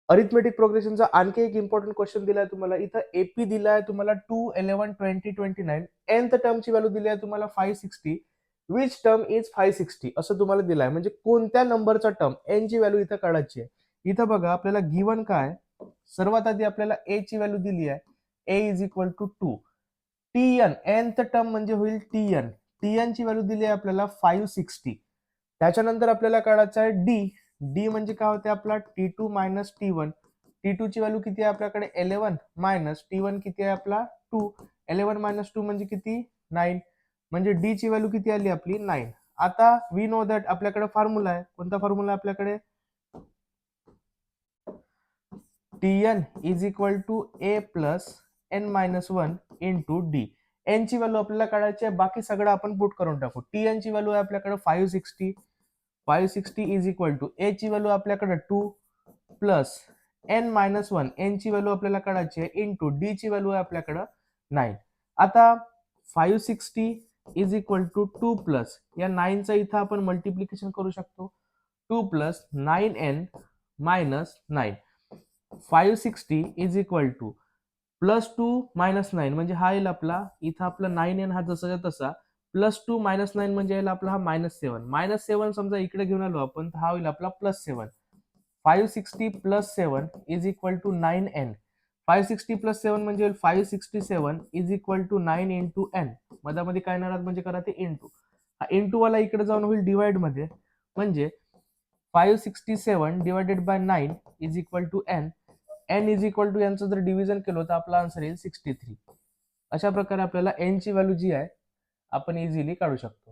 Arithmetic प्रोग्रेशनचा आणखी एक important question दिलाय तुम्हाला. इथं एपी दिलाय तुम्हाला 2, 11, 20, 29. nth टर्मची व्हॅल्यू दिली आहे तुम्हाला 560. विच टर्म इज 560 असं तुम्हाला दिलाय. म्हणजे कोणत्या नंबरचा टर्म एन ची व्हॅल्यू इथं काढायची आहे. इथं बघा आपल्याला गिवन काय, सर्वात आधी आपल्याला ए ची व्हॅल्यू दिली आहे. A is equal to 2. T n nth term म्हणजे होईल टीएन. टीएन ची व्हॅल्यू दिली आहे आपल्याला 560. त्याच्यानंतर आपल्याला काढायचं आहे डी. डी म्हणजे काय होते आपला T2 मायनस T1. T2 ची व्हॅल्यू किती आहे आपल्याकडे 11 मायनस T1 किती आहे आपला 2. 11 मायनस 2 म्हणजे किती 9. म्हणजे डी ची व्हॅल्यू किती आली आपली 9. आता वी नो दॅट आपल्याकडे फॉर्म्युला आहे. कोणता फॉर्म्युला आपल्याकडे Tn is equal to a plus n minus 1 into d. N ची व्हॅल्यू आपल्याला काढायची आहे. बाकी सगळं आपण पुट करून टाकू. Tn ची व्हॅल्यू आहे आपल्याकडे 560. 560 इज इक्वल टू ए ची व्हॅल्यू आपल्याकडे 2 प्लस एन मायनस 1. एन ची व्हॅल्यू आपल्याला काढायची आहे इंटू डी ची व्हॅल्यू आहे आपल्याकडे 9. आता 560 इज इक्वल टू 2 प्लस या 9चं इथं आपण मल्टिप्लिकेशन करू शकतो. 2 plus 9n minus 9. 560 is equal two plus 2 minus 9 म्हणजे हा येईल आपला इथं आपला 9n हा जसा तसा प्लस 2 मायनस 9 म्हणजे येईल आपला हा -7. -7 समजा इकडे घेऊन आलो आपण तर हा होईल आपला +7. 560 plus 7 is equal to 9n. 560 plus 7 म्हणजे होईल 567 is equal to 9 into n. मधामध्ये काय येणार म्हणजे करा ते इंटू. हा इंटू वाला इकडे जाऊन होईल डिवाइड मध्ये. म्हणजे 567 divided by 9 is equal to n. n is equal to यांचं जर डिव्हिजन केलं तर आपला आन्सर येईल 63. अशा प्रकारे आपल्याला n ची व्हॅल्यू जी आहे आपण इझिली काढू शकतो.